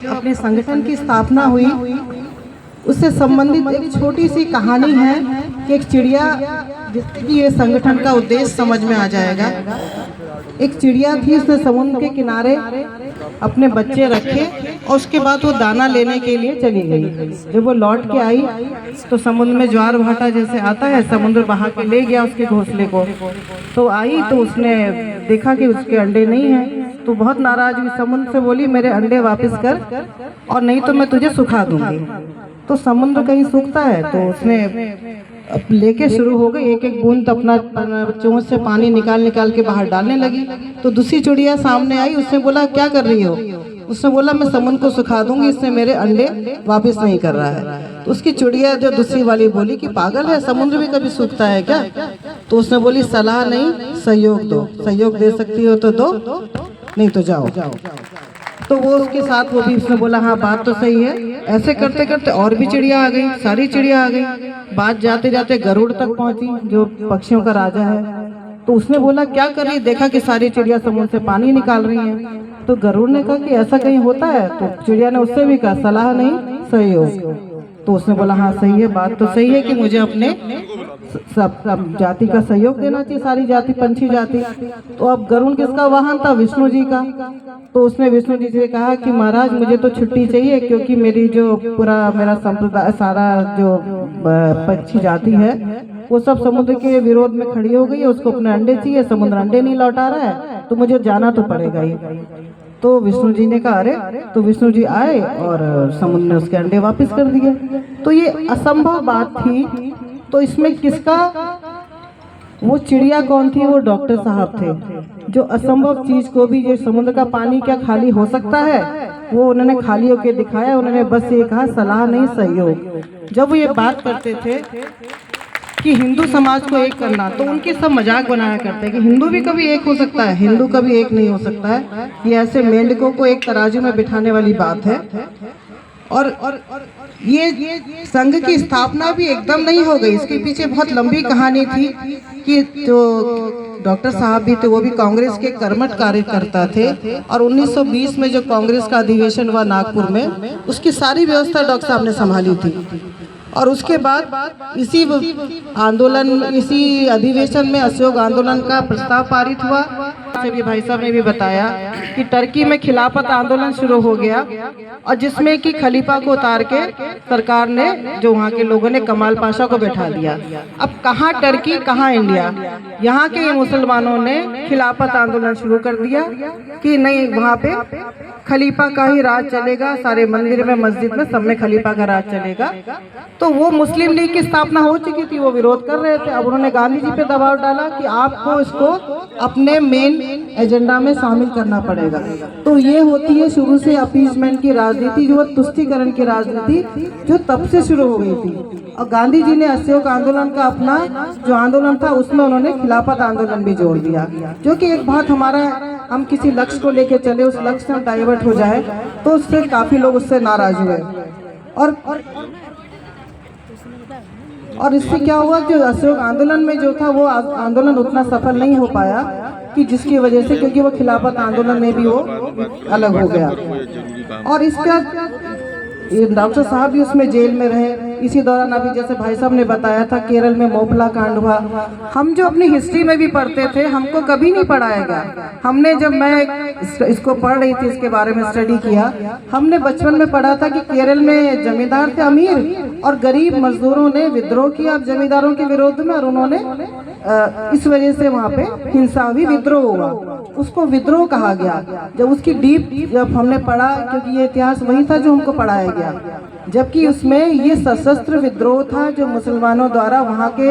अपने संगठन की स्थापना हुई उससे संबंधित एक छोटी सी कहानी है कि एक चिड़िया, जिससे कि ये संगठन का उद्देश्य समझ में आ जाएगा। एक चिड़िया थी, उसने समुद्र के किनारे अपने बच्चे रखे और उसके बाद वो दाना लेने के लिए चली गई। जब वो लौट के आई तो समुद्र में ज्वार भाटा जैसे आता है, समुद्र बहा के ले गया उसके घोंसले को। तो आई तो उसने देखा कि उसके अंडे नहीं हैं, तो बहुत नाराज हुई, समुद्र से बोली मेरे अंडे वापस कर और नहीं तो मैं तुझे सुखा दूंगी। तो समुद्र कहीं सूखता है, तो उसने लेके शुरू हो गई, एक एक बूंद अपना चोंच से पानी निकाल निकाल के बाहर डालने लगी। तो दूसरी चिड़िया सामने आई, उसने बोला क्या कर रही हो? उसने बोला मैं समुद्र को सुखा दूंगी, इसने मेरे अंडे वापस नहीं कर रहा है। तो उसकी चिड़िया जो दूसरी वाली बोली कि पागल है, समुद्र भी कभी सूखता है क्या? तो उसने बोली सलाह नहीं, सहयोग दो, सहयोग दे सकती हो तो दो, नहीं तो जाओ। तो वो उसके साथ, वो भी उसने बोला हाँ बात तो सही है। ऐसे करते करते और भी चिड़िया आ गई, सारी चिड़िया आ गई। बात जाते जाते गरुड़ तक पहुंची, जो पक्षियों का राजा है। तो उसने बोला क्या कर रही? देखा कि सारी चिड़िया समुद्र से पानी निकाल रही हैं। तो गरुड़ ने कहा कि ऐसा कहीं होता है? तो चिड़िया ने उससे भी कहा सलाह नहीं, सहयोग। तो उसने बोला हाँ सही है, बात तो सही है कि मुझे अपने सब जाति का सहयोग देना चाहिए, सारी जाति, पंछी जाति। तो अब गरुड़ किसका वाहन था? विष्णु जी का। तो उसने विष्णु जी से कहा कि महाराज मुझे तो छुट्टी चाहिए, क्योंकि मेरी जो पूरा मेरा संप्रदाय, सारा जो पक्षी जाति है वो सब समुद्र के विरोध में खड़ी हो गई है, उसको अपने अंडे चाहिए, समुद्र अंडे नहीं लौटा रहा है, तो मुझे जाना तो पड़ेगा ही। तो विष्णु जी ने कहा अरे, तो विष्णु जी आए और समुद्र ने उसके अंडे वापस कर दिए। तो ये असंभव बात थी। तो इसमें किसका, वो चिड़िया कौन थी? वो डॉक्टर साहब थे, जो असंभव चीज को भी, जो समुद्र का पानी क्या खाली हो सकता है, वो उन्होंने खाली होके दिखाया। उन्होंने बस ये कहा सलाह नहीं, सहयोग। जब वो ये बात करते थे कि हिंदू समाज को एक करना, तो उनके सब मजाक बनाया करते हैं कि हिंदू भी कभी एक हो सकता है, हिंदू कभी एक नहीं हो सकता है। ये ऐसे मेंढकों को एक तराजू में बिठाने वाली बात है। और ये संघ की स्थापना भी एकदम नहीं हो गई, इसके पीछे बहुत लंबी कहानी थी कि जो डॉक्टर साहब भी थे वो भी कांग्रेस के कर्मठ कार्यकर्ता थे। और 1920 में जो कांग्रेस का अधिवेशन हुआ नागपुर में, उसकी सारी व्यवस्था डॉक्टर साहब ने संभाली थी। और उसके बाद इसी आंदोलन, इसी अधिवेशन में असहयोग आंदोलन का प्रस्ताव पारित हुआ। भी भाई साहब ने भी बताया कि टर्की में खिलाफत आंदोलन शुरू हो गया, और जिसमें कि खलीफा को उतार के सरकार ने, जो वहाँ के लोगों ने, कमाल पाशा को बैठा दिया। अब कहाँ टर्की, कहाँ इंडिया? यहाँ के मुसलमानों ने खिलाफत आंदोलन शुरू कर दिया कि नहीं, वहाँ पे खलीफा का ही राज चलेगा, सारे मंदिर में, मस्जिद में, सब में खलीफा का राज चलेगा। तो वो मुस्लिम लीग की स्थापना हो चुकी थी, वो विरोध कर रहे थे। अब उन्होंने गांधी जी पे दबाव डाला कि आपको इसको अपने मेन एजेंडा में शामिल करना पड़ेगा। तो ये होती है शुरू से अपीसमेंट की राजनीति, जो तुष्टीकरण की राजनीति, जो तब से शुरू हो गई थी। और गांधी जी ने असहयोग आंदोलन का अपना जो आंदोलन था, उसमें उन्होंने खिलाफत आंदोलन भी जोड़ दिया, जो कि एक बात हमारा, हम किसी लक्ष्य को लेके चले, उस लक्ष्य से हम डाइवर्ट हो जाए, तो उससे काफी लोग उससे नाराज हुए। और इससे क्या हुआ, जो असहयोग आंदोलन में जो था, वो आंदोलन उतना सफल नहीं हो पाया, कि जिसकी वजह से, क्योंकि वो खिलाफत आंदोलन में भी वो अलग हो गया। और इसका डॉक्टर साहब भी उसमें जेल में रहे। इसी दौरान अभी जैसे भाई साहब ने बताया था, केरल में मोपला कांड हुआ। हम जो अपनी हिस्ट्री में भी पढ़ते थे, हमको कभी नहीं पढ़ाया गया। हमने, जब मैं इसको पढ़ रही थी, इसके बारे में स्टडी किया, हमने बचपन में पढ़ा था कि केरल में जमींदार थे अमीर, और गरीब मजदूरों ने विद्रोह किया जमींदारों के विरोध में, और उन्होंने इस वजह से वहाँ पे हिंसा हुई, विद्रोह हुआ। उसको विद्रोह कहा गया। जब उसकी डीप जब हमने पढ़ा, क्योंकि ये इतिहास वही था जो हमको पढ़ाया गया, जबकि उसमें ये सशस्त्र विद्रोह था, जो मुसलमानों द्वारा वहाँ के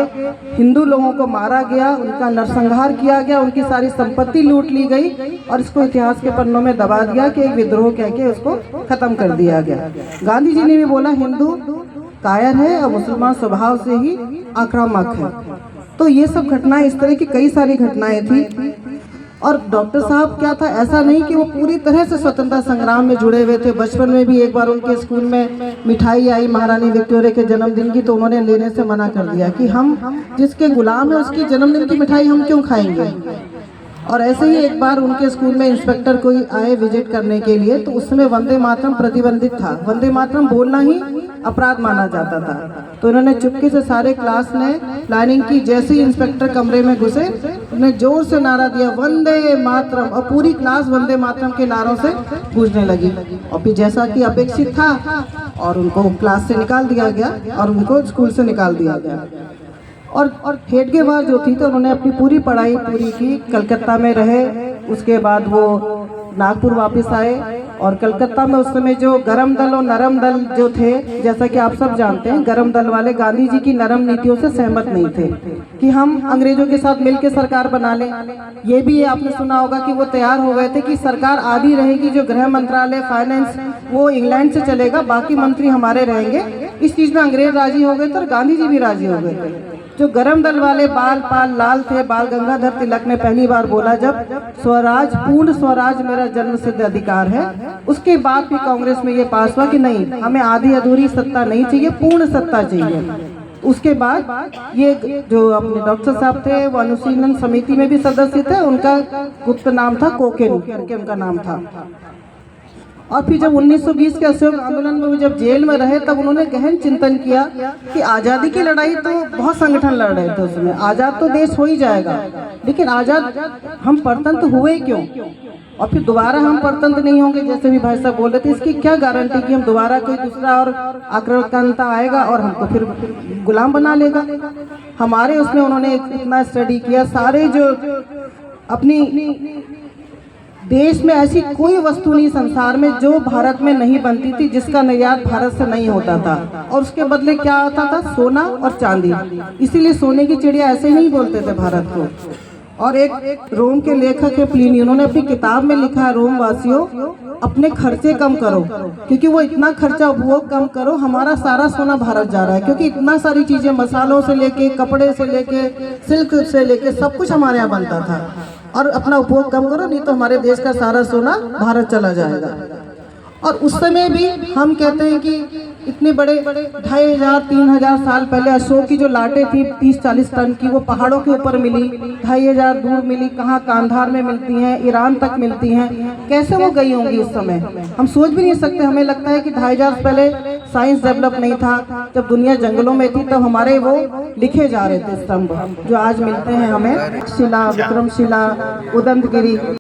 हिंदू लोगों को मारा गया, उनका नरसंहार किया गया, उनकी सारी संपत्ति लूट ली गई, और इसको इतिहास के पन्नों में दबा दिया कि एक विद्रोह कह के उसको खत्म कर दिया गया। गांधी जी ने भी बोला हिंदू कायर है और मुसलमान स्वभाव से ही आक्रामक है। तो ये सब घटनाएं, इस तरह की कई सारी घटनाएं थी। और डॉक्टर साहब क्या था, ऐसा नहीं कि वो पूरी तरह से स्वतंत्रता संग्राम में जुड़े हुए थे। बचपन में भी एक बार उनके स्कूल में मिठाई आई महारानी विक्टोरिया के जन्मदिन की, तो उन्होंने लेने से मना कर दिया कि हम जिसके गुलाम है उसकी जन्मदिन की मिठाई हम क्यों खाएंगे। और ऐसे ही एक बार उनके स्कूल में इंस्पेक्टर कोई आए विजिट करने के लिए, तो उस समय वंदे मातरम प्रतिबंधित था। वंदे मातरम बोलना ही अपराध माना जाता था। तो उन्होंने चुपके से सारे क्लास ने प्लानिंग की, जैसे ही इंस्पेक्टर कमरे में घुसे उन्होंने जोर से नारा दिया वंदे मातरम, और पूरी क्लास वंदे मातरम के नारों से गूंजने लगी। और फिर जैसा कि अपेक्षित था और उनको क्लास से निकाल दिया गया और उनको स्कूल से निकाल दिया गया। और हेडगेवार जो थी तो उन्होंने अपनी पूरी पढ़ाई पूरी की, कलकत्ता में रहे। उसके बाद वो नागपुर वापस आए और कलकत्ता में उस समय जो गरम दल और नरम दल जो थे, जैसा कि आप सब जानते हैं, गरम दल वाले गांधी जी की नरम नीतियों से सहमत नहीं थे कि हम अंग्रेजों के साथ मिलकर सरकार बना लें। ये भी आपने सुना होगा कि वो तैयार हो गए थे कि सरकार आधी रहेगी, जो गृह मंत्रालय फाइनेंस वो इंग्लैंड से चलेगा, बाकी मंत्री हमारे रहेंगे। इस चीज़ में अंग्रेज राजी हो गए थे और गांधी जी भी राजी हो गए थे। जो गरम दल वाले बाल पाल लाल थे, बाल गंगाधर तिलक ने पहली बार बोला जब स्वराज, पूर्ण स्वराज मेरा जन्म सिद्ध अधिकार है, उसके बाद भी कांग्रेस में ये पास हुआ कि नहीं, हमें आधी अधूरी सत्ता नहीं चाहिए, पूर्ण सत्ता चाहिए। उसके बाद ये जो अपने डॉक्टर साहब थे वो अनुशीलन समिति में भी सदस्य थे, उनका गुप्त नाम था कोकेन करके उनका नाम था। और फिर जब 1920 के असहयोग आंदोलन में वो जब जेल में रहे, तब उन्होंने गहन चिंतन किया कि आज़ादी की लड़ाई तो बहुत संगठन लड़ रहे थे उसमें, आज़ाद तो देश हो ही जाएगा, लेकिन आज़ाद हम परतंत्र हुए क्यों, और फिर दोबारा हम परतंत्र नहीं होंगे, जैसे भी भाई साहब बोल रहे थे, इसकी क्या गारंटी कि हम दोबारा कोई दूसरा और आक्रामकता आएगा और हमको फिर गुलाम बना लेगा। हमारे उसमें उन्होंने इतना स्टडी किया, सारे जो अपनी देश में ऐसी कोई वस्तु नहीं संसार में जो भारत में नहीं बनती थी, जिसका निर्यात भारत से नहीं होता था, और उसके बदले क्या होता था, सोना और चांदी। इसीलिए सोने की चिड़िया ऐसे नहीं बोलते थे भारत को। और एक रोम के लेखक है प्लिनी, उन्होंने अपनी किताब में लिखा है, रोम वासियों अपने खर्चे कम करो, क्योंकि वो इतना खर्चा उपभोग कम करो, हमारा सारा सोना भारत जा रहा है, क्योंकि इतना सारी चीजें मसालों से लेके कपड़े से लेके सिल्क से लेके सब कुछ हमारे यहाँ बनता था, और अपना उपभोग कम करो, नहीं तो हमारे देश का सारा सोना भारत चला जाएगा। और उस समय भी हम कहते हैं कि इतने बड़े 2500-3000 साल पहले अशोक की जो लाटें थी 30-40 टन की, वो पहाड़ों के ऊपर मिली, 2500 दूर मिली, कहाँ कांधार में मिलती हैं, ईरान तक मिलती हैं, कैसे वो गई होंगी उस समय, हम सोच भी नहीं सकते। हमें लगता है कि 2500 पहले साइंस डेवलप नहीं था, जब दुनिया जंगलों में थी तब हमारे वो लिखे जा रहे थे स्तंभ जो आज मिलते हैं हमें, शिला, विक्रमशिला, उदंतगिरी।